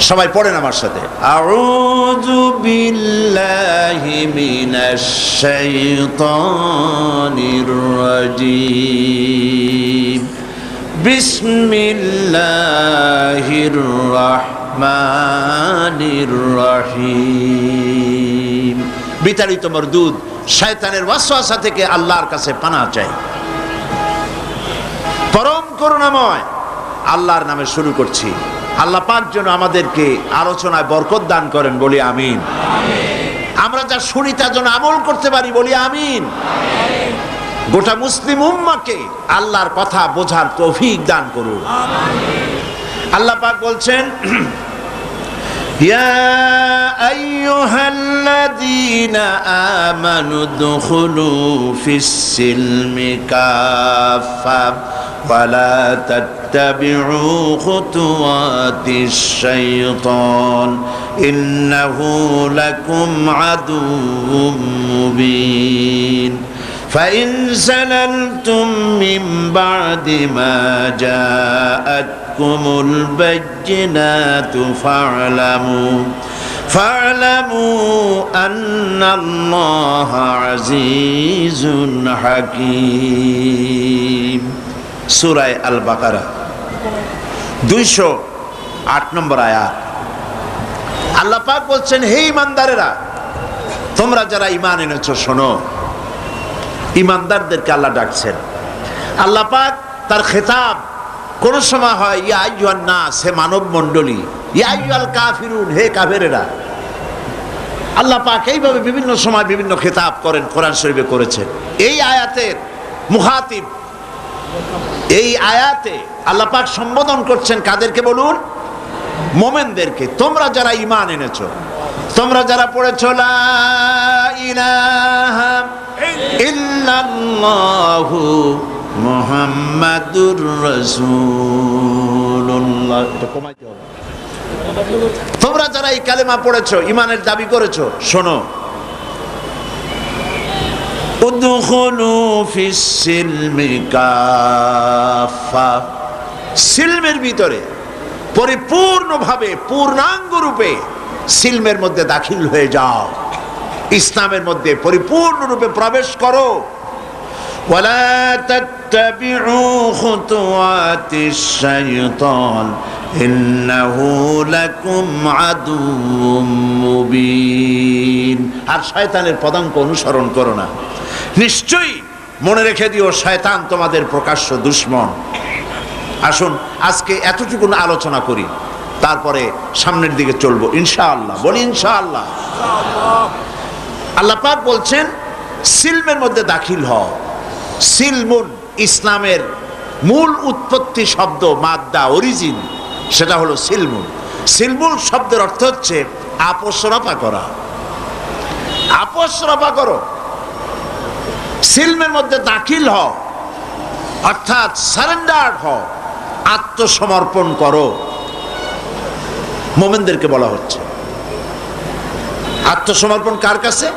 সবাই পড়েন আমার সাথে, আউযু বিল্লাহি মিনাশ শাইতানির রাজীম, বিসমিল্লাহির রাহমানির রহিম। বিতাড়িত মরদুদ শয়তানের ওয়াসওয়াসা থেকে আল্লাহর কাছে পানাহ চাই। পরম করুণাময় আল্লাহর নামে শুরু করছি। আল্লাহ পাক যেন আমাদেরকে আলোচনায় বরকত দান করেন, বলি আমিন। আমরা যা শুনি তা যেন আমল করতে পারি, বলি আমিন। গোটা মুসলিম উম্মাহকে আল্লাহর কথা বোঝার তৌফিক দান করুন। আল্লাহ পাক বলছেন, ইয়া আইয়ুহাল্লাযীনা আমানু দুখুলু ফিস-সিলমি কাফা ওয়ালা তাত্তাবিউ খুতুওয়াতিশ শাইতান ইন্নাহু লাকুম আদুউম মুবিন। فإن زللتم من بعد ما جاءتكم البينات فاعلموا أن الله عزيز حكيم। সূরা আল বাকারা 208 নম্বর আয়াত। আল্লাহ পাক বলছেন, হে ঈমানদারেরা, তোমরা যারা ঈমান এনেছো শোনো। ঈমানদারদেরকে আল্লাহ ডাকছেন। আল্লাহ পাক তার খেতাব কোন সময় হয় ইয়া আইয়ুহান নাস, হে মানব মণ্ডলী, ইয়া আইয়ুহাল কাফিরুন, হে কাফেরেরা। আল্লাহ পাক এইভাবে বিভিন্ন সময় বিভিন্ন খেতাব করেন, কোরআন শরীফে করেছেন। এই আয়াতের মুখাতিব, এই আয়াতে আল্লাহ পাক সম্বোধন করছেন কাদেরকে বলুন? মুমিনদেরকে। তোমরা যারা ঈমান এনেছো, তোমরা যারা পড়েছো লা ইলাহা ইল্লাল্লাহু মুহাম্মাদুর রাসূলুল্লাহ, তোমরা যারা এই কালেমা পড়েছো, ঈমানের দাবি করেছো, শোনো। উদখুলু ফিস-সিলমি কাফা, সিলমের ভিতরে পরিপূর্ণভাবে পূর্ণাঙ্গ রূপে সিলমের মধ্যে দাখিল হয়ে যাও, ইসলামের মধ্যে পরিপূর্ণরূপে প্রবেশ করো। ওয়ালা তাত্তাবিউ খুতুওয়াতিশ শাইতান ইন্নাহু লাকুম আদুউম মুবিন। আর শয়তানের পদাঙ্ক অনুসরণ করো না, নিশ্চয়ই মনে রেখে দিও শয়তান তোমাদের প্রকাশ্য দুশমন। আসুন আজকে এতটুকু আলোচনা করি, তারপরে সামনের দিকে চলবো ইনশাআল্লাহ, বলি ইনশাআল্লাহ। আল্লাহ পাক বলছেন সিলমের মধ্যে দাখিল হও। সিলমুন ইসলামের মূল উৎপত্তি শব্দ, মাদ্দা, অরিজিন, সেটা হলো সিলমুন। সিলমুন শব্দের অর্থ হচ্ছে আপোষ রফা করা। আপোষ রফা করো, সিলমের মধ্যে দাখিল হও, অর্থাৎ সারেন্ডার হও, আত্মসমর্পণ করো। মুমিনদেরকে বলা হচ্ছে আত্মসমর্পণ কার কাছে?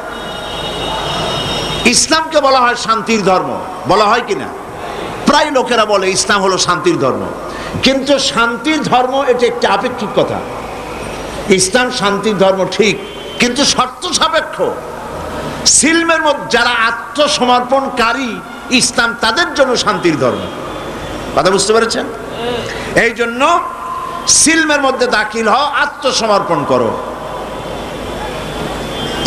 ইসলামকে বলা হয় শান্তির ধর্ম, বলা হয় কিনা? প্রায় লোকেরা বলে ইসলাম হলো শান্তির ধর্ম, কিন্তু শান্তির ধর্ম এটা একটি আপেক্ষিক কথা। ইসলাম শান্তির ধর্ম ঠিক, কিন্তু শর্ত সাপেক্ষ। সিলমের মধ্যে যারা আত্মসমর্পণকারী, ইসলাম তাদের জন্য শান্তির ধর্ম। কথা বুঝতে পেরেছেন? এই জন্য সিলমের মধ্যে দাখিল হও, আত্মসমর্পণ করো।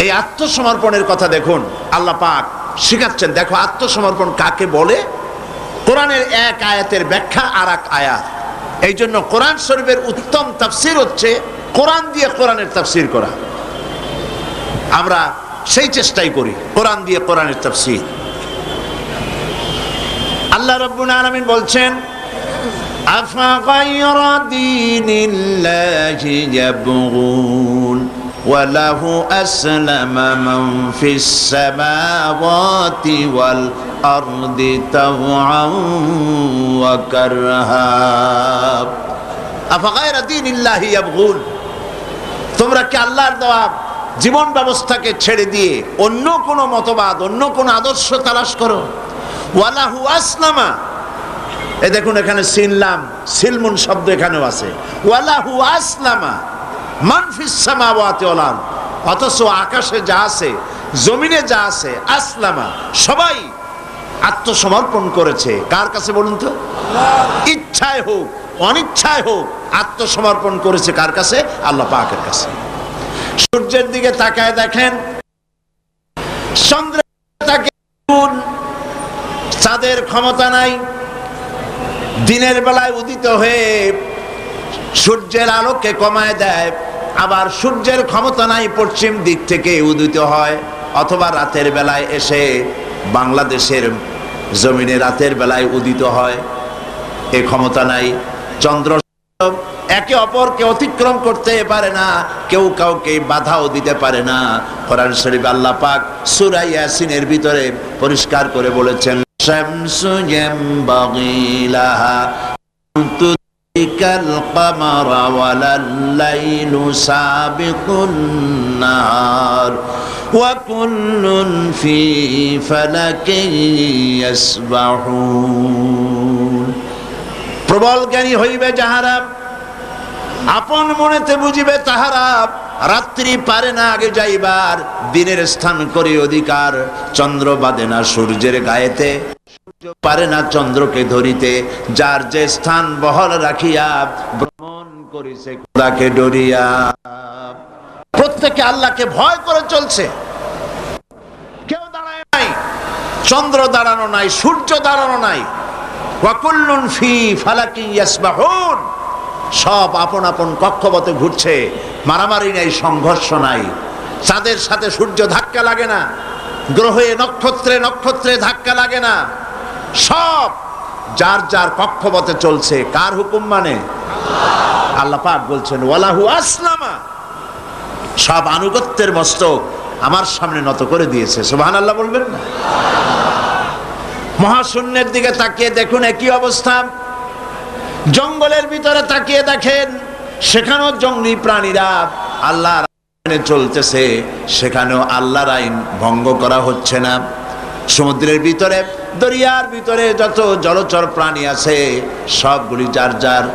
এই আত্মসমর্পণের কথা দেখুন আল্লাহ পাক শিখাচ্ছেন। দেখো আত্মসমর্পণ কাকে বলে, কোরআনের এক আয়াতের ব্যাখ্যা আর এক আয়াত। এই জন্য কোরআন শরীফের উত্তম তাফসীর হচ্ছে কোরআন দিয়ে কোরআনের তাফসীর করা। আমরা সেই চেষ্টাই করি, কোরআন দিয়ে কোরআনের তাফসীর। আল্লাহ রাব্বুল আলামিন বলছেন, আফা গায়রা দীনিল্লাহি ইয়াবগুন ওয়া লাহু আসলামা মান ফিস সামাওয়াতি ওয়াল আরদি তাওআন ওয়া কারহা। আফা গায়রা দীনিল্লাহি ইয়াবগুন, তোমরা কি আল্লাহর দেওয়া জীবন ব্যবস্থাকে ছেড়ে দিয়ে অন্য কোনো মতবাদ, অন্য কোনো আদর্শ তালাশ করো? ওয়ালাহু আসলামা, এ দেখুন এখানে সিললাম, সিলমুন শব্দ এখানেও আছে। ওয়ালাহু আসলামা, মান ফিস সামাওয়াতি ওয়াল আরদ, অথচ আকাশে যা আছে জমিনে যা আছে আসলামা, সবাই আত্মসমর্পণ করেছে কার কাছে বলুন তো? ইচ্ছায় হোক অনিচ্ছায় হোক আত্মসমর্পণ করেছে কার কাছে? আল্লাহ পাকের কাছে। সূর্যের দিকে তাকায় দেখেন, চন্দ্রের চাঁদের ক্ষমতা নাই, দিনের বেলায় উদিত হয়ে সূর্যের আলোকে কমায় দেয়, আবার সূর্যের ক্ষমতা নাই পশ্চিম দিক থেকে উদিত হয়, অথবা রাতের বেলায় এসে বাংলাদেশের জমিনে রাতের বেলায় উদিত হয়, এ ক্ষমতা নাই। চন্দ্র একে অপরকে অতিক্রম করতে পারে না, কেউ কাউকে বাধাও দিতে পারে না। কোরআন শরীফ আল্লাহ পাক সূরা ইয়াসিনের ভিতরে পরিষ্কার করে বলেছেন, শামসু ইয়ামবাগি লাহা তুদরিকাল কামারা ওয়ালাল লাইলু সাবিকুন নাহার ওয়া কুল্লুন ফি ফালাকিন ইয়াসবাহুন। প্রবল জ্ঞানী হইবে যাহারা, আপন মনেতে বুঝিবে তাহারা, রাত্রি পারে না আগে যাইবার, দিনের স্থান করি অধিকার। চন্দ্র বাঁধে না সূর্যের গায়েতে, সূর্য পারে না চন্দ্রকে ধরিতে, যার যে স্থান বহল রাখিয়া ভ্রমণ করিছে খোদাকে ডরিয়া। প্রত্যেকে আল্লাহকে ভয় করে চলছে, কেউ দাঁড়ায় নাই, চন্দ্র দাঁড়ানো নাই, সূর্য দাঁড়ানো নাই। ওয়া কুল্লুন ফি ফালাকিন ইয়াসবাহুন, সব আপন আপন কক্ষপথে ঘুরছে, মারামারি নাই, সংঘর্ষ নাই। চাঁদের সাথে সূর্য ধাক্কা লাগে না, গ্রহে নক্ষত্রে নক্ষত্রে ধাক্কা লাগে না, সব যার যার কক্ষপথে চলছে। কার হুকুম মানে? আল্লাহ পাক বলছেন ওয়ালাহু আসলামা, সব আনুগত্যের মস্তক আমার সামনে নত করে দিয়েছে। সুবহানাল্লাহ বলবেন না? মহাশূন্যের দিকে তাকিয়ে দেখুন একই অবস্থা। জঙ্গলের ভিতরে তাকিয়ে দেখেন, সেখানেও জঙ্গলি প্রাণীরা আল্লাহর আইনে চলতেছে, সেখানেও আল্লাহর আইন ভঙ্গ করা হচ্ছে না। সমুদ্রের ভিতরে, দরিয়ার ভিতরে যত জলচর প্রাণী আছে সবগুলি যার যার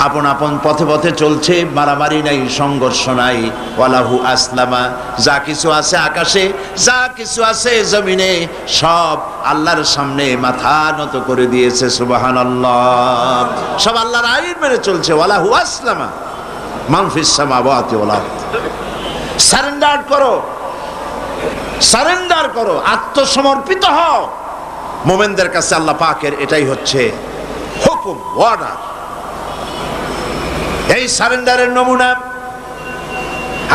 আপন আপন পথে পথে চলছে, মারামারি নাই, সংঘর্ষ নাই। ওয়ালাহু আসলামা, যা কিছু আছে আকাশে, যা কিছু আছে জমিনে, সব আল্লাহর সামনে মাথা নত করে দিয়েছে। সুবহানাল্লাহ, সব আল্লাহর আইন মেনে চলছে। ওয়ালাহু আসলামা মান ফিস সামাওয়াতি ওয়াল আরদ। সারেন্ডার করো, সারেন্ডার করো, আত্মসমর্পিত হও। মুমিনদের কাছে আল্লাহ পাকের এটাই হচ্ছে হুকুম, অর্ডার। এই সারেন্ডারের নমুনা,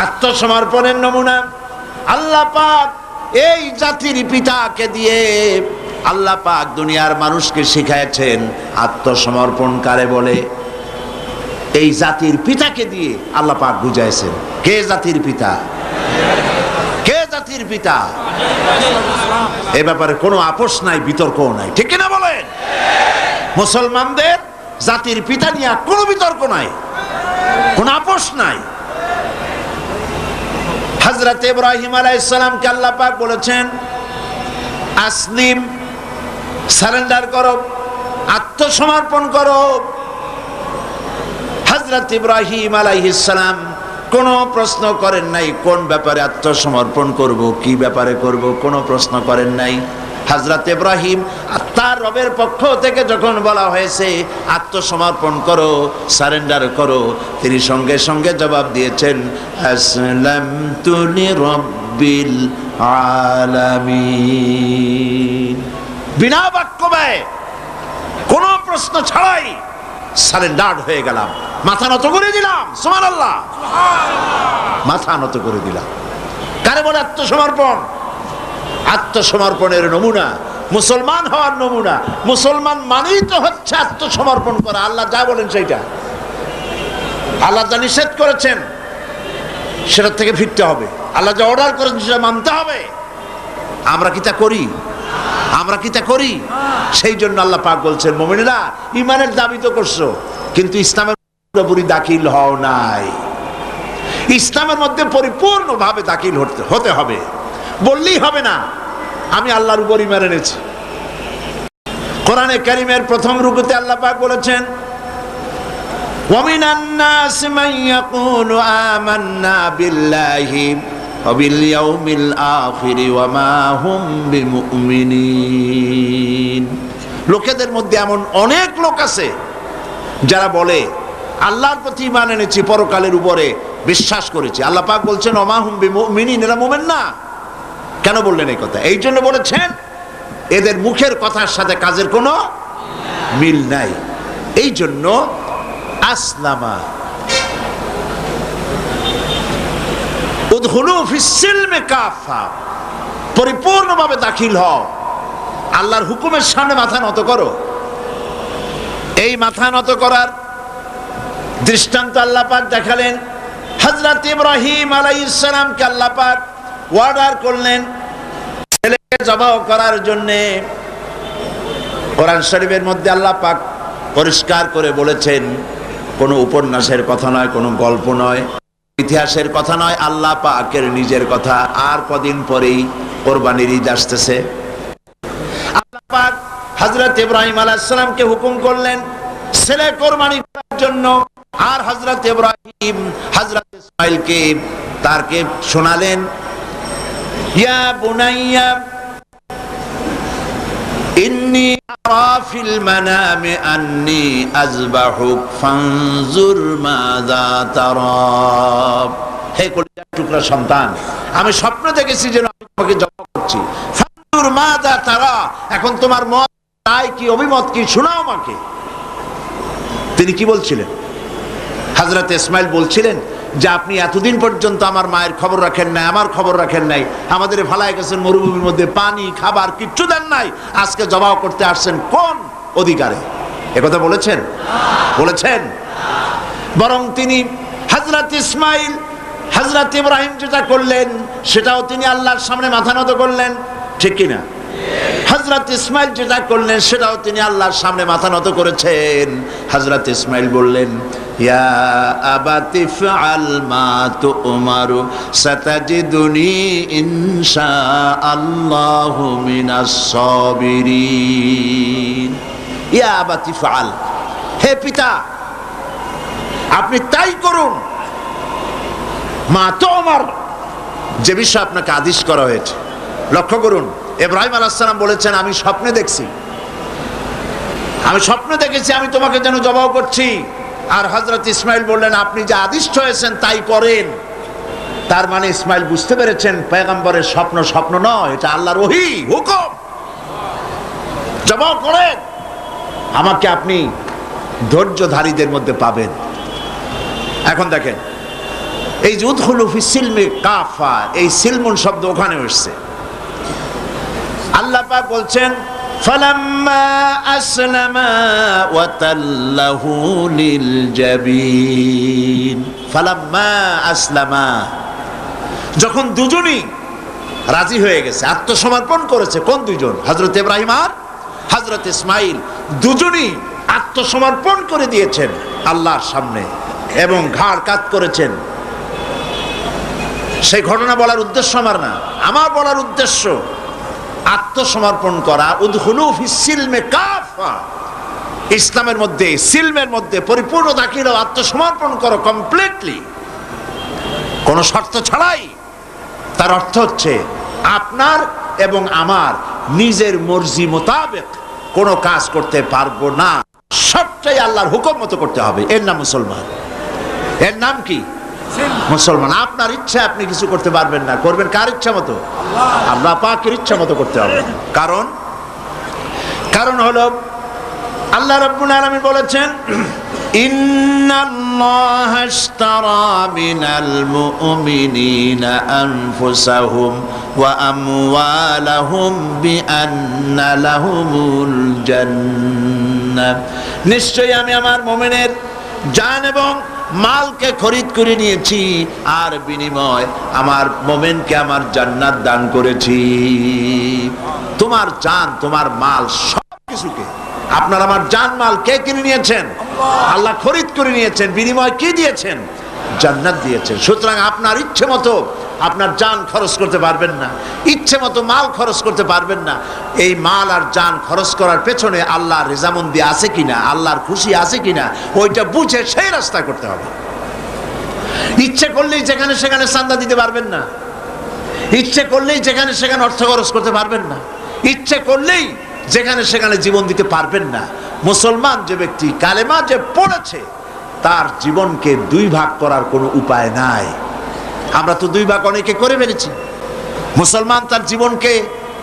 আত্মসমর্পণের নমুনা আল্লাহ পাক এই জাতির পিতাকে দিয়ে আল্লাহ পাক দুনিয়ার মানুষকে শিখাইছেন আত্মসমর্পণ কারে বলে। এই জাতির পিতাকে দিয়ে আল্লাহ পাক বুঝাইছেন। কে জাতির পিতা? কে জাতির পিতা? এ ব্যাপারে কোনো আপোষ নাই, বিতর্কও নাই, ঠিক কিনা বলেন? মুসলমানদের জাতির পিতা নিয়ে কোনো বিতর্ক নাই, কোন আপোষ নাই। হযরত ইব্রাহিম আলাইহিস সালামকে আল্লাহ পাক বলেছেন আসলিম, সারেন্ডার করো, আত্মসমর্পণ করো। হযরত ইব্রাহিম আলাইহিস সালাম কোনো প্রশ্ন করেন নাই কোন ব্যাপারে আত্মসমর্পণ করব, কি ব্যাপারে করব, কোনো প্রশ্ন করেন নাই। হযরত ইব্রাহিম তার রবের পক্ষ থেকে যখন বলা হয়েছে আত্মসমর্পণ করো, সারেন্ডার করো, তিনি সঙ্গে সঙ্গে জবাব দিয়েছেন আসলামতু লিরাব্বিল আলামিন। বিনা বাক্য ব্যয়, কোনো প্রশ্ন ছাড়াই সারেন্ডার হয়ে গেলাম, মাথা নত করে দিলাম। সুবহানাল্লাহ, মাথা নত করে দিলাম। কারে বলে আত্মসমর্পণ? আত্মসমর্পণের নমুনা, মুসলমান হওয়ার নমুনা। মুসলমান মানেই তো হচ্ছে আত্মসমর্পণ করা। আল্লাহ যা বলেন সেইটা, আল্লাহ যা নিষেধ করেছেন সেটার থেকে ফিরতে হবে, আল্লাহ যা অর্ডার করেছেন সেটা মানতে হবে। আমরা কি তা করি? আমরা কি তা করি? সেই জন্য আল্লাহ পাক বলছেন মুমিনেরা ঈমানের দাবি তো করছো, কিন্তু ইসলামের পুরোপুরি দাখিল হও নাই। ইসলামের মধ্যে পরিপূর্ণভাবে দাখিল হতে হবে। বললেই হবে না আমি আল্লাহর উপর ঈমান এনেছি। কোরআনে কারীমের প্রথম রুকুতে আল্লাহ পাক বলেছেন ومن الناس من يقول آمنا بالله وباليوم الآخر وما هم بمؤمنين। লোকেদের মধ্যে এমন অনেক লোক আছে যারা বলে আল্লাহর প্রতি ঈমান এনেছি, পরকালের উপরে বিশ্বাস করেছি। আল্লাহ পাক বলছেন ওমা হুম বিমুমিনিন, এরা মুমিন না। কেন বললেন এই কথা? এই জন্য বলেছেন এদের মুখের কথার সাথে কাজের কোনো মিল নাই। এই জন্য আসলামা উদখুলু ফিস সিলমি কাফা, পরিপূর্ণভাবে দাখিল হও, আল্লাহর হুকুমের সামনে মাথা নত করো। এই মাথা নত করার দৃষ্টান্ত আল্লাহ পাক দেখালেন। হযরত ইব্রাহিম আলাইহিস সালামকে আল্লাহ পাক অর্ডার করলেন ছেলেকে জবাহ করার জন্য। কোরআন শরীফের মধ্যে আল্লাহ পাক পরিষ্কার করে বলেছেন, কোনো উপন্যাসের কথা নয়, কোনো গল্প নয়, ইতিহাসের কথা নয়, আল্লাহ পাকের নিজের কথা। আর কদিন পরেই কোরবানির ঈদ আসতেছে। আল্লাহ পাক হযরত ইব্রাহিম আলাইহিস সালামকে হুকুম করলেন ছেলে কোরবানি করার জন্য। আর হযরত ইব্রাহিম হযরত ইসমাঈলকে তারকে শোনালেন, ইয়া বুনাইয়া ইন্নী আরা ফিল মানামি আন্নী আযবাহুক ফানজুর মাযা তারা। হে কলিজার টুকরা সন্তান, আমি স্বপ্ন দেখেছি যে আমি তোমাকে জবাহ করছি। ফানজুর মাযা তারা, এখন তোমার মত রায় কি, অভিমত কি, শোনাও আমাকে। তিনি কি বলছিলেন? হযরত ইসমাঈল বলছিলেন যে আপনি এতদিন পর্যন্ত আমার মায়ের খবর রাখেন নাই, আমার খবর রাখেন নাই, আমাদের ফালায় গেছেন মরুভূমির মধ্যে, পানি খাবার কিচ্ছু দেন নাই, আজকে জবাহ করতে আসছেন কোন অধিকারে? একথা বলেছেন? বলেছেন? বরং তিনি হযরত ইসমাঈল হযরত ইব্রাহিম যেটা করলেন সেটাও তিনি আল্লাহর সামনে মাথা নত করলেন, ঠিক কিনা? হযরত ইসমাঈল যেটা করলেন সেটাও তিনি আল্লাহর সামনে মাথা নত করেছেন। হযরত ইসমাঈল বললেন, ইয়া আবাতি ফাআল মা তুমারু সাতাজিদুনি ইনশাআল্লাহু মিনাস সাবিরিন। ইয়া আবাতি ফাআল, হে পিতা আপনি তাই করুন, মা তুমার, যে বিষয় আপনাকে আদেশ করা হয়েছে। লক্ষ্য করুন, ইব্রাহিম আলাইহিস সালাম বলেছেন আমি স্বপ্নে দেখছি, আমি স্বপ্ন দেখেছি আমি তোমাকে যেন জবাহ করছি। আর হযরত ইসমাঈল বললেন আপনি যে আদিষ্ট হয়েছেন তাই করেন। তার মানে ইসমাঈল বুঝতে পেরেছেন পয়গম্বরের স্বপ্ন স্বপ্ন নয়, এটা আল্লাহর ওহী, হুকুম। জবাহ করেন, আমাকে আপনি ধৈর্যধারীদের মধ্যে পাবেন। এখন দেখেন এই যে উদখুলু ফিস সিলমি কাফা, এই সিলমুন শব্দ ওখানে এসেছে। আল্লাহ পাক বলছেন ফালাম্মা আসলামা ওয়া তাল্লাহু লিল জাবিন। ফালাম্মা আসলামা, যখন দুজনই রাজি হয়ে গেছে, আত্মসমর্পণ করেছে। কোন দুজন? হযরত ইব্রাহিম আর হযরত ইসমাঈল দুজনই আত্মসমর্পণ করে দিয়েছেন আল্লাহর সামনে এবং ঘাড় কাত করেছেন। সেই ঘটনা বলার উদ্দেশ্য আমার না, আমার বলার উদ্দেশ্য আত্মসমর্পণ করা। উদখুলু ফিস সিলমি কাফা, ইসলামের মধ্যে, সিলমের মধ্যে পরিপূর্ণ দাখিল হও, আত্মসমর্পণ করো কমপ্লিটলি, কোনো শর্ত ছাড়াই। তার অর্থ হচ্ছে আপনার এবং আমার নিজের মর্জি মোতাবেক কোনো কাজ করতে পারবো না, সবটাই আল্লাহর হুকুম মতো করতে হবে। এর নাম মুসলমান। এর নাম কি? মুসলমান। আপনার ইচ্ছা আপনি কিছু করতে পারবেন না, করবেন কার ইচ্ছা মতো? আল্লাহ পাকের ইচ্ছা মতো করতে হবে। কারণ হলো আল্লাহ রাব্বুল আলামিন বলেছেন ইন্নাল্লাহা আশতারা মিনাল মুমিনিনা আনফুসাহুম ওয়া আমওয়ালাহুম বিআন্না লাহুমুল জান্নাহ। নিশ্চয়ই আমি আমার মুমিনের জান এবং মালকে খরিদ করে নিয়েছি, আর বিনিময় আমার মুমিনকে আমার জান্নাত দান করেছি। তোমার জান, তোমার মাল, সব কিছুকে আপনার আমার জান মাল কে কিনে নিয়েছেন? আল্লাহ খরিদ করে নিয়েছেন। বিনিময় কি দিয়েছেন? জান্নাত দিয়েছেন। সুতরাং আপনার ইচ্ছে মতো আপনার জান খরচ করতে পারবেন না, ইচ্ছে মতো মাল খরচ করতে পারবেন না। এই মাল আর জান খরচ করার পেছনে আল্লাহর রেজামন্দি আছে কিনা, আল্লাহর খুশি আছে কিনা, ওইটা বুঝে সেই রাস্তা করতে হবে। ইচ্ছে করলেই যেখানে সেখানে চাঁদা দিতে পারবেন না, ইচ্ছে করলেই যেখানে সেখানে অর্থ খরচ করতে পারবেন না, ইচ্ছে করলেই যেখানে সেখানে জীবন দিতে পারবেন না। মুসলমান যে ব্যক্তি কালেমা যে পড়েছে তার জীবনকে দুই ভাগ করার কোনো উপায় নাই। আমরা তো দুই ভাগ অনেকে করে ফেলেছি। মুসলমান তার জীবনকে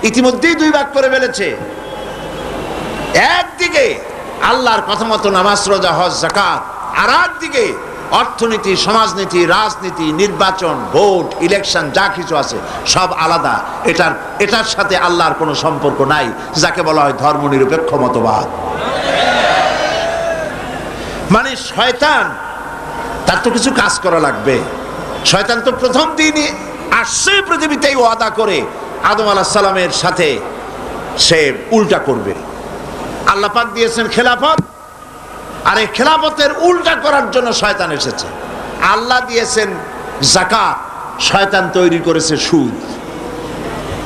ইতিমধ্যেই দুই ভাগ করে ফেলেছে। একদিকে আল্লাহর কথা মতো নামাজ, রোজা, হজ, যাকাত, আর একদিকে অর্থনীতি, সমাজনীতি, রাজনীতি, নির্বাচন, ভোট, ইলেকশন যা কিছু আছে সব আলাদা। এটার সাথে আল্লাহর কোনো সম্পর্ক নাই, যাকে বলা হয় ধর্মনিরপেক্ষ মতবাদ। মানে শয়তান, তার তো কিছু কাজ করা লাগবে। শয়তান তো প্রথম দিনই আসছে পৃথিবীতেই ওয়াদা করে আদম আলাইহিস সালামের সাথে সে উল্টা করবে। আল্লাহ পাক দিয়েছেন খেলাফত, আর এই খেলাফতের উল্টা করার জন্য শয়তান এসেছে। আল্লাহ দিয়েছেন যাকাত, শয়তান তৈরি করেছে সুদ।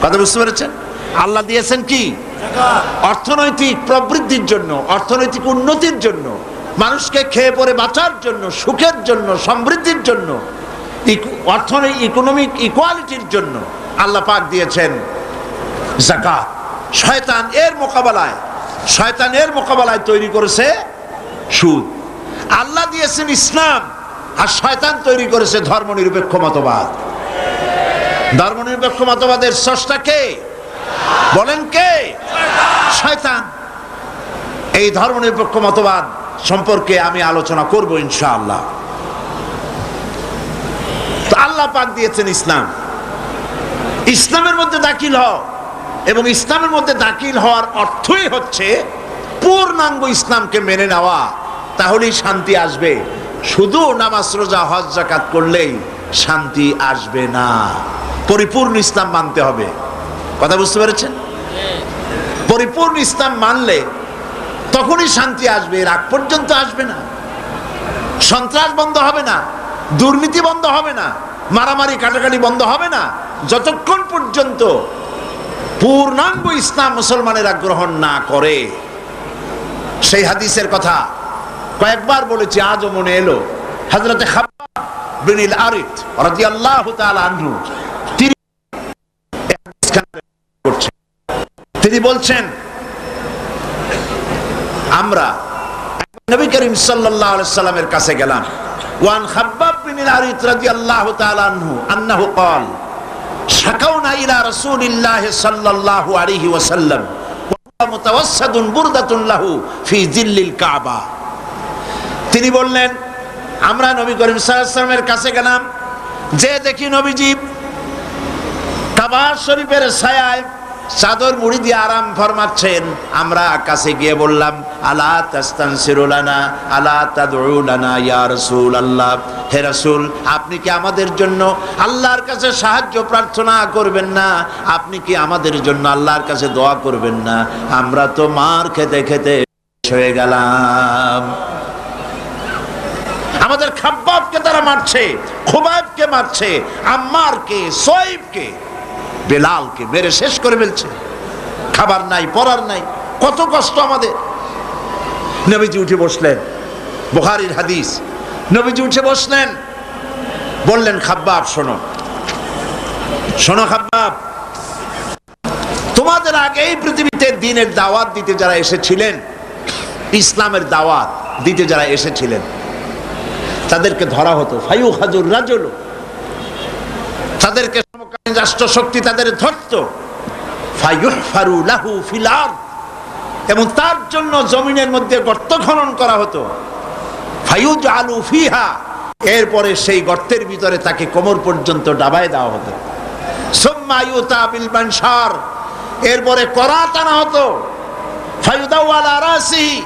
কথা বুঝতে পেরেছেন? আল্লাহ দিয়েছেন কি? যাকাত। অর্থনৈতিক প্রবৃদ্ধির জন্য, অর্থনৈতিক উন্নতির জন্য, মানুষকে খেয়ে পরে বাঁচার জন্য, সুখের জন্য, সমৃদ্ধির জন্য, অর্থনৈতিক ইকোনমিক ইকুয়ালিটির জন্য আল্লাহ পাক দিয়েছেন যাকাত। শয়তান এর মোকাবেলায় তৈরি করেছে সুদ। আল্লাহ দিয়েছেন ইসলাম, আর শয়তান তৈরি করেছে ধর্মনিরপেক্ষ মতবাদ। ধর্মনিরপেক্ষ মতবাদের স্রষ্টা কে? বলেন কে? শয়তান। এই ধর্মনিরপেক্ষ মতবাদ সম্পর্কে আমি আলোচনা করব ইনশাআল্লাহ। তো আল্লাহ পাক দিয়েছেন ইসলাম। ইসলামের মধ্যে দাখিল হও, এবং ইসলামের মধ্যে দাখিল হওয়ার অর্থই হচ্ছে পূর্ণাঙ্গ ইসলামকে মেনে নেওয়া। তাহলেই শান্তি আসবে। শুধু নামাজ, রোজা, হজ, যাকাত করলেই শান্তি আসবে না, পরিপূর্ণ ইসলাম মানতে হবে। কথা বুঝতে পেরেছেন? পরিপূর্ণ ইসলাম মানলে তখনই শান্তি আসবে, এর আগ পর্যন্ত আসবে না। সন্ত্রাস বন্ধ হবে না, দুর্নীতি বন্ধ হবে না, মারামারি কাটাকাটি বন্ধ হবে না, যতক্ষণ পর্যন্ত পূর্ণাঙ্গ ইসলাম মুসলমানেরা গ্রহণ না করে। সেই হাদিসের কথা কয়েকবার বলেছি, আজও মনে এলো। হযরত খাব্বাব বিন আল-আরিত রাদিয়াল্লাহু তাআলা আনহু তিনি বলছেন, আমরা নবী করিম সাল্লাল্লাহু আলাইহি ওয়াসাল্লামের কাছে গেলাম। ওয়ান খাব্বাব বিন আল-আরিত রাদিয়াল্লাহু তাআলা আনহু আন্নাহু قال শাকাউনা ইলা রাসূলিল্লাহ সাল্লাল্লাহু আলাইহি ওয়াসাল্লাম ওয়া মুতাওয়াসসাদুন বুরদাতুন লাহু ফি জিল্লিল কাবা। তিনি বললেন, আমরা নবী করিম সাল্লাল্লাহু আলাইহি ওয়াসাল্লামের কাছে গেলাম, যে দেখি নবীজি কাবা শরীফের ছায়ায় চাদর মুড়ি দিয়ে আরাম ফরমাচ্ছেন। আমরা কাছে গিয়ে বললাম, আলা তাস্তানসিরু লানা আলা তাদউ লানা ইয়া রাসূলুল্লাহ, হে রাসূল, আপনি কি আমাদের জন্য আল্লাহর কাছে সাহায্য প্রার্থনা করবেন না? আপনি কি আমাদের জন্য আল্লাহর কাছে দোয়া করবেন না? আমরা তো মার খেতে খেতে হয়ে গেলাম। আমাদের খাব্বাবকে তারা মারছে, খুবাইবকে মারছে, আম্মারকে, সোয়েবকে, বেলালকে মেরে শেষ করে ফেলছে। খাবার নাই, পরার নাই, কত কষ্ট আমাদের। নবীজি উঠে বসলেন, বুখারীর হাদিস। নবীজি উঠে বসলেন, বললেন, খাব্বাব শোনো, শোনো খাব্বাব, তোমাদের আগে এই পৃথিবীতে দ্বীনের দাওয়াত দিতে যারা এসেছিলেন, ইসলামের দাওয়াত দিতে যারা এসেছিলেন, তাদেরকে ধরা হতো। ফায়ুখাজুর রাজুল, তাদেরকে সমকালীন রাষ্ট্র শক্তি তাদের ধরত। ফায়ুহফারু লাহু ফিল আরদ, এবং তার জন্য জমিনের মধ্যে গর্ত খনন করা হতো। ফায়ুজআলু ফিহা, এরপরে সেই গর্তের ভিতরে তাকে কোমর পর্যন্ত ডাবায় দেওয়া হতো। সুম্মা ইউতা বিল মানশার, এরপরে করাত আনা হতো। ফায়ুদাউ আলা রাসিহি,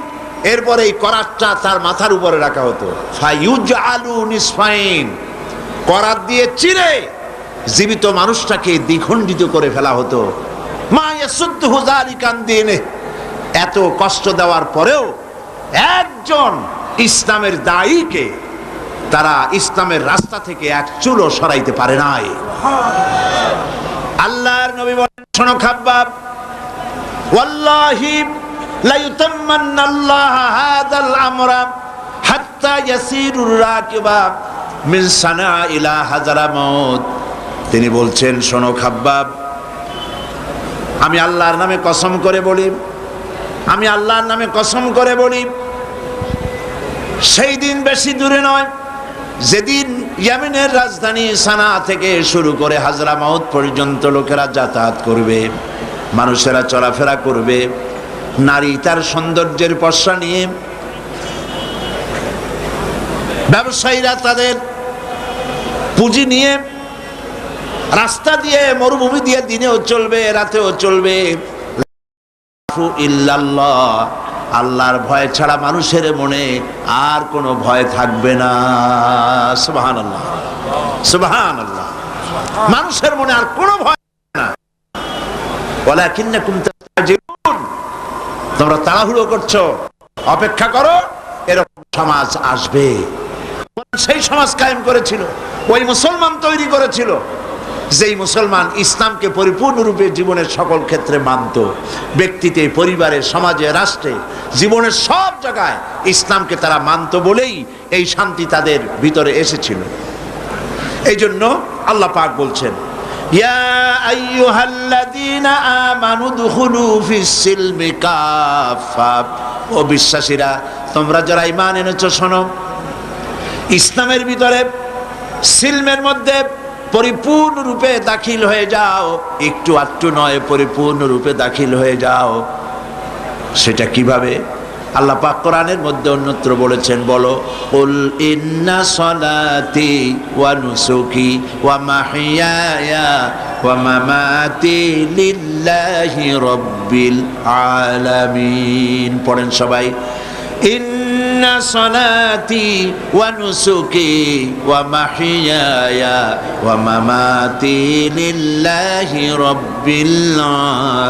এরপরে এই করাতটা তার মাথার উপরে রাখা হতো। ফায়ুজআলু নিসফাইন, করাত দিয়ে চিরে জীবিত মানুষটাকে দ্বিখণ্ডিত করে ফেলা হতো। মা ইয়াসুদ্দুহু যালিকা আন দীনিহি, এত কষ্ট দেওয়ার পরেও একজন ইসলামের দায়ীকে তারা ইসলামের রাস্তা থেকে এক চুলও সরাইতে পারে নাই। আল্লাহর নবী বলেন, শোনো খাব্বাব, ওয়াল্লাহি লা ইউতাম্মান্নাল্লাহু হাযাল আমরা হাত্তা ইয়াসিরুর রাকিবা মিন সানা ইলা হাযরামাউত। তিনি বলছেন, শোনো খাব্বাব, আমি আল্লাহর নামে কসম করে বলি, আমি আল্লাহর নামে কসম করে বলি, সেই দিন বেশি দূরে নয় যেদিন ইয়েমেনের রাজধানী সানা থেকে শুরু করে হাজরামাউত পর্যন্ত লোকেরা যাতায়াত করবে, মানুষেরা চলাফেরা করবে, নারী তার সৌন্দর্যের পসরা নিয়ে, ব্যবসায়ীরা তাদের পুঁজি নিয়ে রাস্তা দিয়ে, মরুভূমি দিয়ে দিনেও চলবে, রাতেও চলবে। ইল্লাল্লাহ, আল্লাহর ভয় ছাড়া মানুষের মনে আর কোনো ভয় থাকবে না। সুবহানাল্লাহ, সুবহানাল্লাহ। মানুষের মনে আর কোনো ভয় না। ওয়ালাকিন্নাকুম তাস্তাজিলুন, তোমরা তাড়াহুড়ো করছো, অপেক্ষা করো, এরকম সমাজ আসবে। সেই সমাজ কায়েম করেছিল, ওই মুসলমান তৈরি করেছিল, যেই মুসলমান ইসলামকে পরিপূর্ণরূপে জীবনের সকল ক্ষেত্রে মানত, ব্যক্তিতে, পরিবারে, সমাজে, রাষ্ট্রে, জীবনের সব জায়গায় ইসলামকে তারা মানত বলেই এই শান্তি তাদের ভিতরে এসেছিল। এই জন্য আল্লাহ পাক বলছেন, ইয়া আইয়ুহাল্লাযীনা আমানু দুখুলু ফিস-সিলমি কাফা, ও বিশ্বাসীরা, তোমরা যারা ঈমান এনেছো, শোনো, ইসলামের ভিতরে, সিলমের মধ্যে পরিপূর্ণরূপে দাখিল হয়ে যাও। একটু আটটু নয়, পরিপূর্ণরূপে দাখিল হয়ে যাও। সেটা কিভাবে? আল্লাহ পাক কোরআনের মধ্যে অন্যত্র বলেছেন, বলো, কুল ইন্না সলাতি ওয়া নুসুকি ওয়া মাহইয়ায়া ওয়া মামাতি লিল্লাহি রাব্বিল আলামিন। পড়েন সবাই, ইন্না সলাতি ওয়া নুসুকি ওয়া মাহইয়ায়া ওয়া মামাতি লিল্লাহি রাব্বিল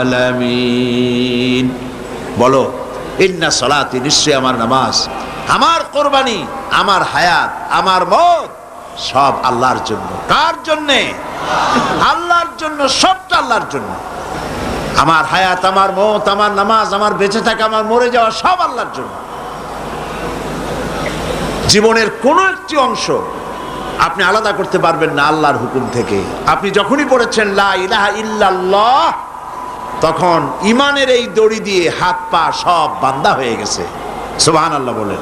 আলামিন। বলো, ইন্না সলাতি, নিশ্চয় আমার নামাজ, আমার কোরবানি, আমার হায়াত, আমার মত সব আল্লাহর জন্য। কার জন্যে? আল্লাহর জন্য, সবটা আল্লাহর জন্য। আমার হায়াত, আমার মত, আমার নামাজ, আমার বেঁচে থাকা, আমার মরে যাওয়া সব আল্লাহর জন্য। জীবনের কোনো একটি অংশ আপনি আলাদা করতে পারবেন না আল্লাহর হুকুম থেকে। আপনি যখনই পড়েছেন লা ইলাহা ইল্লাল্লাহ, তখন ইমানের এই দড়ি দিয়ে হাত পা সব বান্ধা হয়ে গেছে। সুবহানাল্লাহ বলেন।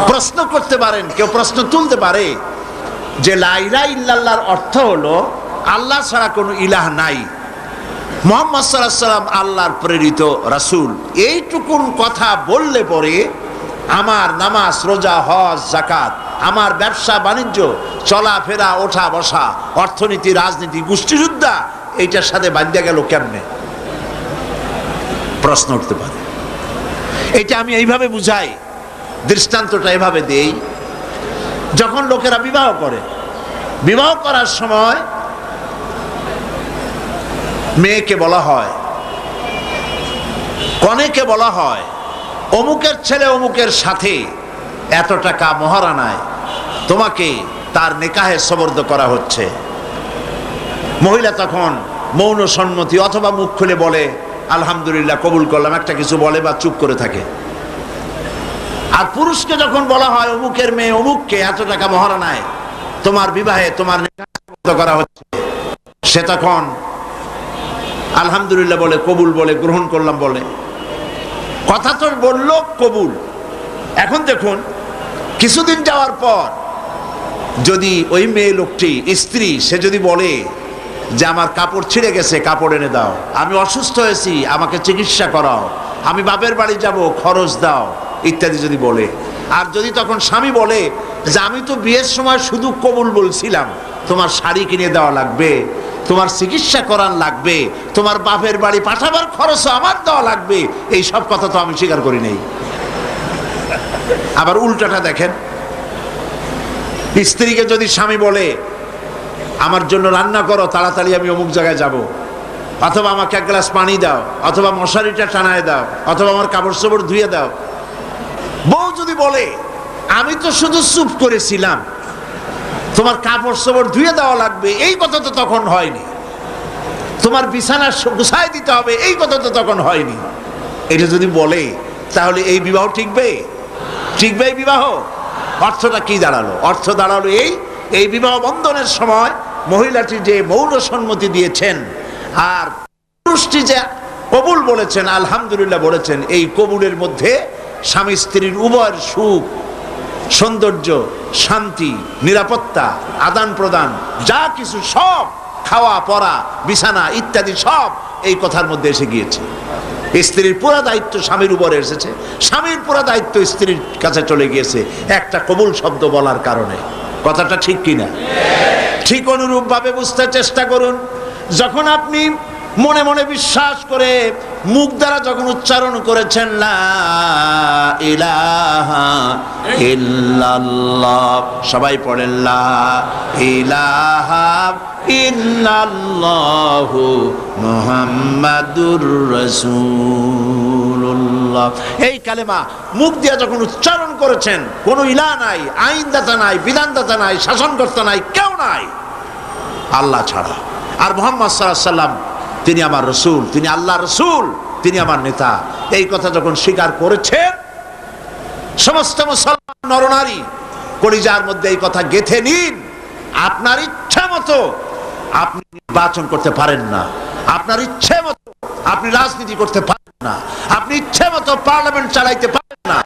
প্রশ্ন করতে পারেন, কেউ প্রশ্ন তুলতে পারে যে লা ইলাহা ইল্লাল্লাহর অর্থ হলো আল্লাহ ছাড়া কোনো ইলাহ নাই, মুহাম্মদ সাল্লাল্লাহু আলাইহি ওয়াসাল্লাম আল্লাহর প্রেরিত রাসূল। এইটুকুন কথা বললে পরে আমার নামাজ, রোজা, হজ, যাকাত, আমার ব্যবসা বাণিজ্য, চলাফেরা, ওঠা বসা, অর্থনীতি, রাজনীতি, গোষ্ঠীযুদ্ধা, এইটার সাথে বাঁধা গেল কেমনে? প্রশ্ন উঠতে পারে। এটা আমি এইভাবে বুঝাই, দৃষ্টান্তটা এভাবে দেই। যখন লোকেরা বিবাহ করে, বিবাহ করার সময় মেয়েকে বলা হয়, কনেকে বলা হয়, অমুকের ছেলে অমুকের সাথে এত টাকা মহারানায় তোমাকে তার নিকাহে সবর্দ করা হচ্ছে। মহিলা তখন মৌন সম্মতি অথবা মুখ খুলে বলে আলহামদুলিল্লাহ, কবুল করলাম, একটা কিছু বলে বা চুপ করে থাকে। আর পুরুষকে যখন বলা হয় অমুকের মেয়ে অমুককে এত টাকা মহারানায় তোমার বিবাহে, তোমার নিকাহে সবর্দ করা হচ্ছে, সে তখন আলহামদুলিল্লাহ বলে, কবুল বলে, গ্রহণ করলাম বলে। কথা তো বলল কবুল। এখন দেখুন, কিছুদিন যাওয়ার পর যদি ওই মেয়ে লোকটি, স্ত্রী, সে যদি বলে যে আমার কাপড় ছিঁড়ে গেছে, কাপড় এনে দাও, আমি অসুস্থ হয়েছি, আমাকে চিকিৎসা করাও, আমি বাপের বাড়ি যাব, খরচ দাও, ইত্যাদি যদি বলে, আর যদি তখন স্বামী বলে যে আমি তো বিয়ের সময় শুধু কবুল বলছিলাম, তোমার শাড়ি কিনে দেওয়া লাগবে, তোমার চিকিৎসা করার লাগবে, তোমার বাপের বাড়ি পাঠাবার খরচ আমার দেওয়া লাগবে, এই সব কথা তো আমি স্বীকার করি নাই। আবার উল্টাটা দেখেন, স্ত্রীকে যদি স্বামী বলে আমার জন্য রান্না করো, তাড়াতাড়ি আমি অমুক জায়গায় যাব, অথবা আমাকে এক গ্লাস পানি দাও, অথবা মশারিটা টানায় দাও, অথবা আমার কাপড় চোপড় ধুয়ে দাও, বউ যদি বলে আমি তো শুধু চুপ করেছিলাম, তোমার কাপড় চোপড় ধুয়ে দেওয়া লাগবে, এই কথা তো তখন হয়নি। তোমার বিছানা গুছাই দিতে হবে, এই কথা তো তখন হয়নি। এটা যদি বলে তাহলে এই বিবাহ টিকবে? টিকবে এই বিবাহ? অর্থটা কি দাঁড়ালো? অর্থ দাঁড়ালো এই বিবাহ বন্ধনের সময় মহিলাটি যে মৌন সম্মতি দিয়েছেন আর পুরুষটি যে কবুল বলেছেন, আলহামদুলিল্লাহ বলেছেন, এই কবুলের মধ্যে স্বামী স্ত্রীর উভয়ের সুখ, সৌন্দর্য, শান্তি, নিরাপত্তা, আদান প্রদান, যা কিছু সব, খাওয়া পরা, বিছানা ইত্যাদি সব এই কথার মধ্যে এসে গিয়েছে। স্ত্রীর পুরো দায়িত্ব স্বামীর উপরে এসেছে, স্বামীর পুরো দায়িত্ব স্ত্রীর কাছে চলে গিয়েছে একটা কবুল শব্দ বলার কারণে। কথাটা ঠিক কিনা? ঠিক অনুরূপ ভাবে বুঝতে চেষ্টা করুন। যখন আপনি মনে মনে বিশ্বাস করে মুখ দ্বারা যখন উচ্চারণ করেছেন লা ইলাহা ইল্লাল্লাহ, সবাই পড়েন লা ইলাহা ইল্লাল্লাহু মুহাম্মাদুর রাসূলুল্লাহ, এই কালেমা মুখ দিয়ে যখন উচ্চারণ করেছেন, কোনো ইলাহ নাই, আইনদাতা নাই, বিধানদাতা নাই, শাসনকর্তা নাই, কেউ নাই আল্লাহ ছাড়া। আর মুহাম্মদ সাল্লাল্লাহু আলাইহি ওয়াসাল্লাম তিনি আমার রসুল, তিনি আল্লাহ রসুল, তিনি আমার নেতা, এই কথা যখন স্বীকার করেছেন, সমস্ত মুসলমান নরনারী কলিজার মধ্যে এই কথা গেঁথে নিন। আপনার ইচ্ছা মতো আপনি নির্বাচন করতে পারেন না, আপনার ইচ্ছে মতো আপনি রাজনীতি করতে পারেন না, আপনি ইচ্ছে মতো পার্লামেন্ট চালাইতে পারেন না,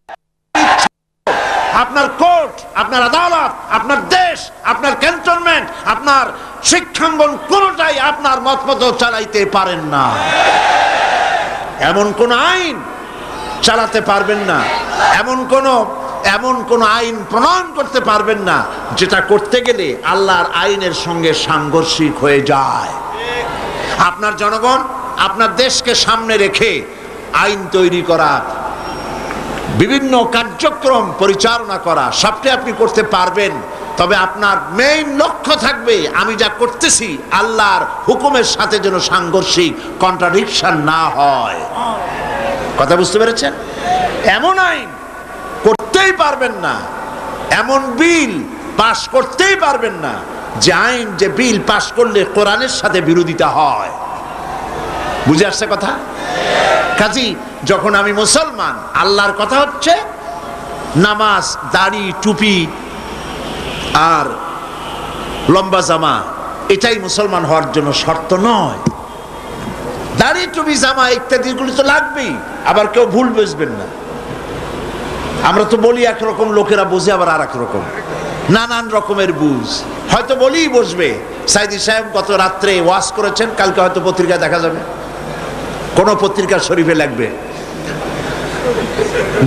আপনার কোর্ট, আপনার আদালত, আপনার দেশ, আপনার ক্যান্টনমেন্ট, আপনার শিক্ষাঙ্গন কোনটাই আপনার মত মতো চালাইতে পারেন না। এমন কোন আইন চালাতে পারবেন না, এমন কোন আইন প্রণয়ন করতে পারবেন না যেটা করতে গেলে আল্লাহর আইনের সঙ্গে সাংঘর্ষিক হয়ে যায়। আপনার জনগণ, আপনার দেশকে সামনে রেখে আইন তৈরি করা, বিভিন্ন কার্যক্রম পরিচালনা করা, সবটাই আপনি করতে পারবেন, তবে আপনার মেইন লক্ষ্য থাকবে আমি যা করতেছি আল্লাহর হুকুমের সাথে যেন সাংঘর্ষিক, কন্ট্রাডিকশন না হয়। কথা বুঝতে পেরেছেন? এমন আইন করতেই পারবেন না, এমন বিল পাশ করতেই পারবেন না যে আইন, যে বিল পাশ করলে কোরআনের সাথে বিরোধিতা হয়। বুঝে আসছে কথা? কাজী যখন আমি মুসলমান, আল্লাহর কথা হচ্ছে নামাজ, দাড়ি, টুপি আর লম্বা জামা, এটাই মুসলমান হওয়ার জন্য শর্ত নয়। দাড়ি, টুপি, জামা ইত্যাদি গুলি তো লাগবেই। আবার কেউ ভুল বুঝবেন না, আমরা তো বলি একরকম, লোকেরা বোঝে আবার আর এক রকম, নানান রকমের বুঝ। হয়তো বলি বসবে, সাইদি সাহেব গত রাত্রে ওয়াজ করেছেন, কালকে হয়তো পত্রিকায় দেখা যাবে, কোন পত্রিকা শরীফে লাগবে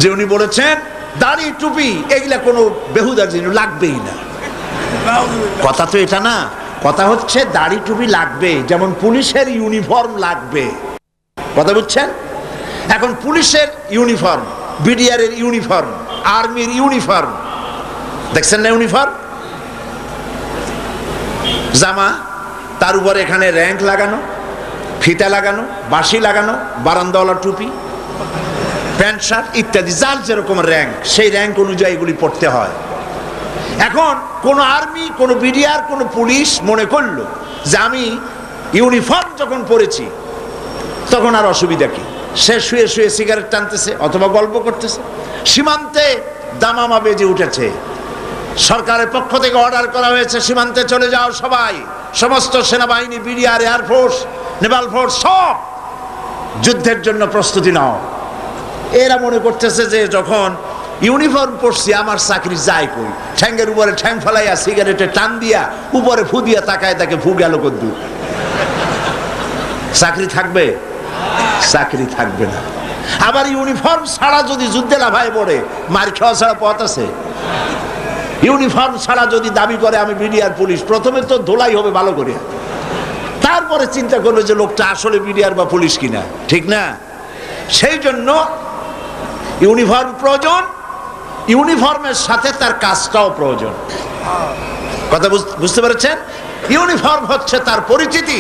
যে উনি বলেছেন দাড়ি, টুপি এগুলা কোনো বেহুদার জিনিস, লাগবেই না। কথা তো এটা না, কথা হচ্ছে দাড়ি টুপি লাগবে, যেমন পুলিশের ইউনিফর্ম লাগবে। কথা বুঝছেন? এখন পুলিশের ইউনিফর্ম, বিডিআর এর ইউনিফর্ম, আর্মির ইউনিফর্ম, দেখছেন না ইউনিফর্ম, জামা, তার উপর এখানে র্যাঙ্ক লাগানো, ফিতা লাগানো, বাঁশি লাগানো, বারান্দাওয়ালা টুপি, প্যান্ট শার্ট ইত্যাদি, যার যেরকম র্যাঙ্ক সেই র্যাঙ্ক অনুযায়ী এগুলি পড়তে হয়। এখন কোন আর্মি, কোন বিডিআর, কোন পুলিশ মনে করলো যে আমি ইউনিফর্ম যখন পরেছি তখন আর অসুবিধা কি, সে শুয়ে শুয়ে সিগারেট টানতেছে অথবা গল্প করতেছে। সীমান্তে দামামা বেজে উঠেছে, সরকারের পক্ষ থেকে অর্ডার করা হয়েছে সীমান্তে চলে যাও সবাই, সমস্ত সেনাবাহিনী, বিডিআর, এয়ারফোর্স, নেভাল ফোর্স সব যুদ্ধের জন্য প্রস্তুতি নাও। এরা মনে করতেছে যে যখন ইউনিফর্ম পরছি আমার চাকরি যায় কই, ঠ্যাঙ্গের উপরে ঠ্যাং ফেলাইয়া সিগারেটে টান দিয়া উপরে ফু দিয়া তাকায়, তাকে ফু গেল কদ্দু, চাকরি থাকবে? চাকরি থাকবে না। আবার ইউনিফর্ম ছাড়া যদি যুদ্ধে লাফায় পড়ে, মার খাওয়া ছাড়া পথ আছে? ইউনিফর্ম ছাড়া যদি দাবি করে আমি বিডিআর পুলিশ, প্রথমে তো ধোলাই হবে ভালো করে, তারপরে চিন্তা করবে যে লোকটা আসলে বিডিআর বা পুলিশ কিনা, ঠিক না? সেই জন্য ইউনিফর্ম প্রয়োজন, ইউনিফর্মের সাথে তার কাজটাও প্রয়োজন। কথা বুঝতে পেরেছেন? ইউনিফর্ম হচ্ছে তার পরিচিতি।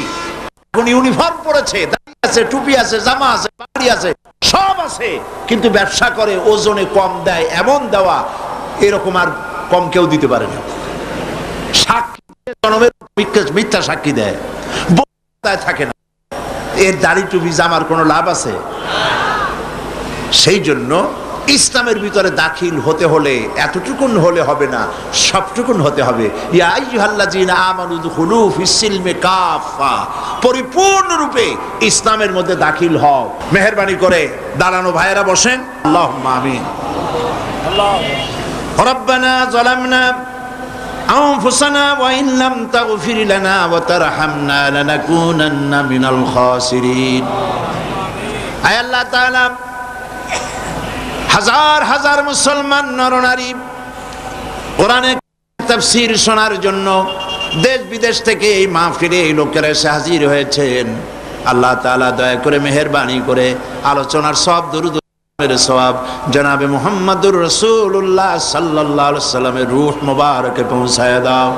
এখন ইউনিফর্ম পড়েছে, দাড়ি আছে, টুপি আছে, জামা আছে, বাড়ি আছে, সব আছে, কিন্তু ব্যবসা করে ওজনে কম দেয়, এমন দেওয়া এরকম আর কম কেউ দিতে পারে না। সাক্ষী জনমের মিথ্যা সাক্ষী দেয়, থাকে না, এর দাড়ি টুপি জামার কোনো লাভ আছে? সেই জন্য ইসলামের ভিতরে দাখিল হতে হলে এতটুকুন হলে হবে না, সবটুকুন হতে হবে। ইয়া আইয়ুহাল্লাযীনা আমানু দুখুলু ফিস-সিলমি কাফা, পরিপূর্ণরূপে ইসলামের মধ্যে দাখিল হও। মেহেরবানি করে দাঁড়ানো ভাইয়েরা বসেন। আল্লাহুম্মা আমিন। রব্বানা যালামনা আনফুসানা ওয়া ইন লাম তাগফির লানা ওয়া তারহামনা লানাকুনান্না মিনাল খাসিরিন। আয় আল্লাহ তাআলা, হাজার হাজার মুসলমান নরনারী কোরআনের তাফসীর শোনার জন্য দেশ বিদেশ থেকে এই মাহফিলে এই লোকেরা এসে হাজির হয়েছেন। আল্লাহ তাআলা দয়া করে মেহেরবানি করে আলোচনার সব দরুদ সওয়াব জনাবে মুহাম্মদুর রাসূলুল্লাহ সাল্লাল্লাহু আলাইহি ওয়াসাল্লামের রূহ মুবারকে পৌঁছায় দাও।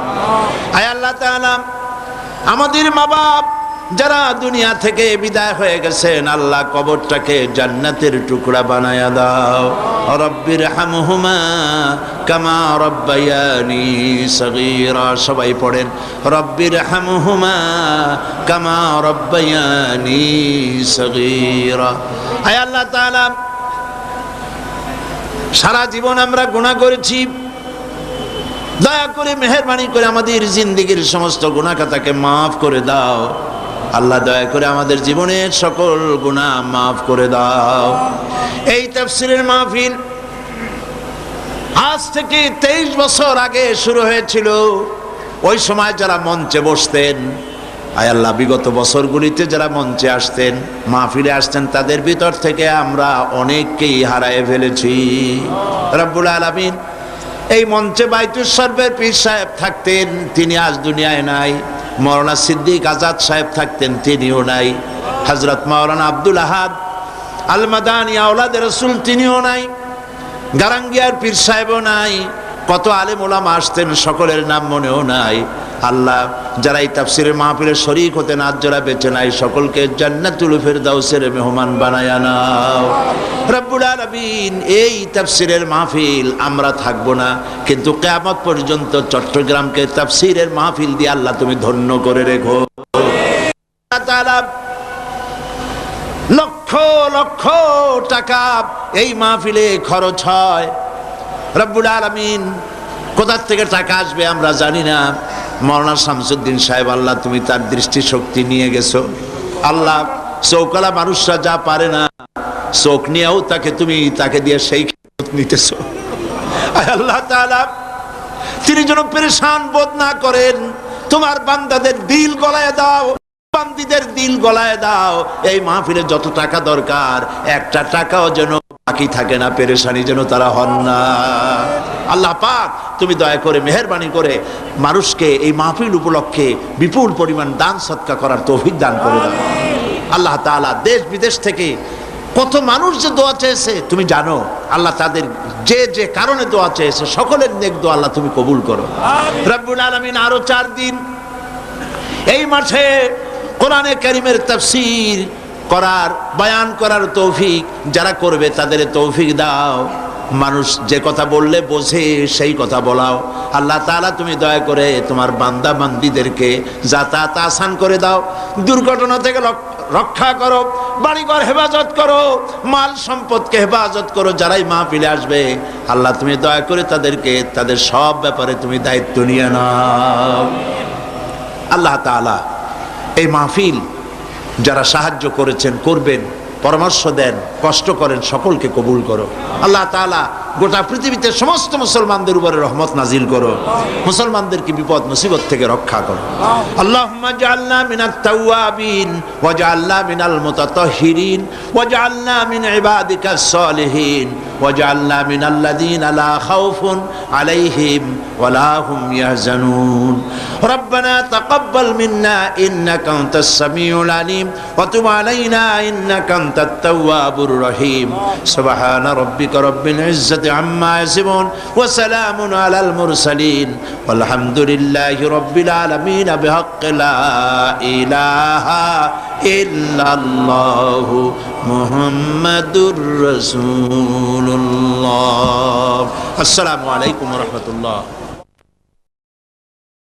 আয় আল্লাহ তাআলা, আমাদের মা বাপ যারা দুনিয়া থেকে বিদায় হয়ে গেছেন, আল্লাহ কবরটাকে জান্নাতের টুকরা বানায়া দাও। রব্বির হামহুমা কামা রব্বায়ানি সগীরা। সবাই পড়েন, রব্বির হামহুমা কামা রব্বায়ানি সগীরা। আয় আল্লাহ তাআলা, সারা জীবন আমরা গুনাহ করেছি, দয়া করে মেহেরবানি করে আমাদের জিন্দেগির সমস্ত গুনাহ খাতাকে মাফ করে দাও। আল্লাহ দয়া করে আমাদের জীবনের সকল গুনাহ মাফ করে দাও। এই তাফসীরের মাহফিল আজ থেকে 23 বছর আগে শুরু হয়েছিল। ওই সময় যারা মঞ্চে বসতেন, আয় আল্লাহ, বিগত বছরগুলিতে যারা মঞ্চে আসতেন, মাহফিলে আসতেন, তাদের ভিতর থেকে আমরা অনেককেই হারায় ফেলেছি। রব্বুল আলামিন, এই মঞ্চে বাইতুল শরফের পীর সাহেব থাকতেন, তিনি আজ দুনিয়ায় নাই। মাওলানা সিদ্দিক আজাদ সাহেব থাকতেন, তিনিও নাই। হযরত মাওলানা আব্দুল আহাদ আল মাদানী আওলাদে রাসূল, তিনিও নাই। গারাঙ্গিয়ার পীর সাহেবও নাই। কত আলেম ওলামা আসতেন, সকলের নাম মনেও নাই। আল্লাহ, যারা এই তাফসীরের মাহফিলে শরীক হতেন, আজ যারা বেঁচে নাই, সকলকে জান্নাতুল ফেরদাউসের মেহমান বানায়া নাও। রব্বুল আলামিন, এই তাফসীরের মাহফিল আমরা থাকবো না, কিন্তু কিয়ামত পর্যন্ত চট্টগ্রামকে তাফসীরের মাহফিল দিয়ে আল্লাহ তুমি ধন্য করে রেখো। আল্লাহ তাআলা, লক্ষ লক্ষ টাকা এই মাহফিলে খরচ হয়। রব্বুল আলামিন, কোথা থেকে টাকা আসবে আমরা জানি না। মাওলানা শামসুদ্দিন সাহেব, আল্লাহ তুমি তার দৃষ্টি শক্তি নিয়ে গেছো। আল্লাহ, চৌকালা মানুষরা যা পারে না, চোখ নিয়েও তাকে দিয়ে সেই নিতেছো। আল্লাহ তাআলা, তিনি যেন পেরেশান বোধ না করেন। তোমার বান্দাদের দিল গলায় দাও, বান্দীদের দিল গলায় দাও। এই মাহফিলে যত টাকা দরকার, একটা টাকাও যেন বাকি থাকে না, পেরেশানি যেন তারা হন না। আল্লাহ পাক, তুমি দয়া করে মেহেরবানি করে মানুষকে এই মাহফিল উপলক্ষে বিপুল পরিমাণ দান সদকা করার তৌফিক দান করে দাও। আল্লাহ তাআলা, দেশ বিদেশ থেকে কত মানুষ যে দোয়া চেয়েছে তুমি জানো। আল্লাহ, তাদের যে যে কারণে দোয়া চেয়েছে, সকলের নেক দোয়া আল্লাহ তুমি কবুল করো। রব্বুল আলামিন, আরো 4 দিন এই মাঠে কোরআনে কারীমের তাফসীর করার, বয়ান করার তৌফিক যারা করবে তাদের তৌফিক দাও। মানুষ যে কথা বললে বোঝে সেই কথা বলাও। আল্লাহ তাআলা, তুমি দয়া করে তোমার বান্দা বান্দীদেরকে যাতায়াত আসান করে দাও, দুর্ঘটনা থেকে রক্ষা করো, বাড়িঘর হেফাজত করো, মাল সম্পদকে হেফাজত করো। যারাই মাহফিলে আসবে, আল্লাহ তুমি দয়া করে তাদেরকে তাদের সব ব্যাপারে তুমি দায়িত্ব নিয়ে নাও। আল্লাহ তাআলা, এই মাহফিল যারা সাহায্য করেছেন, করবেন, পরামর্শ দেন, কষ্ট করেন, সকলকে কবুল করো। আল্লাহ তাআলা, গোটা পৃথিবীতে সমস্ত মুসলমানদের উপরে রহমত নাজিল করো, মুসলমানদেরকে বিপদ মুসিবত থেকে রক্ষা করো। আল্লাহুম্মা জাআলনা মিনাত তাওয়াবিন ওয়া জাআলনা মিনাল মুতাতাহহিরিন ওয়া জাআলনা মিন ইবাদিকাস সালিহিন ওয়া জাআলনা মিনাল্লাযীনা লা খাউফুন আলাইহিম ওয়া লা হুম ইয়াহজানুন। রব্বানা তাকাব্বাল মিন্না ইন্নাকা আনতাস সামিউল আলিম ওয়া তুব আলাইনা ইন্নাকা আনতাত তাওয়াবুর রহিম। সুবহানা রাব্বিকা রাব্বিল ইজ্জাতি আম্মা ইয়াসিফুন ওয়া সালামুন আলাল মুরসালিন ওয়ালহামদুলিল্লাহি রাব্বিল আলামিন বিহাক্কি লা ইলাহা ইল্লাল্লাহু মুহাম্মাদুর রাসূলুল্লাহ। আসসালামু আলাইকুম ওয়া রাহমাতুল্লাহ।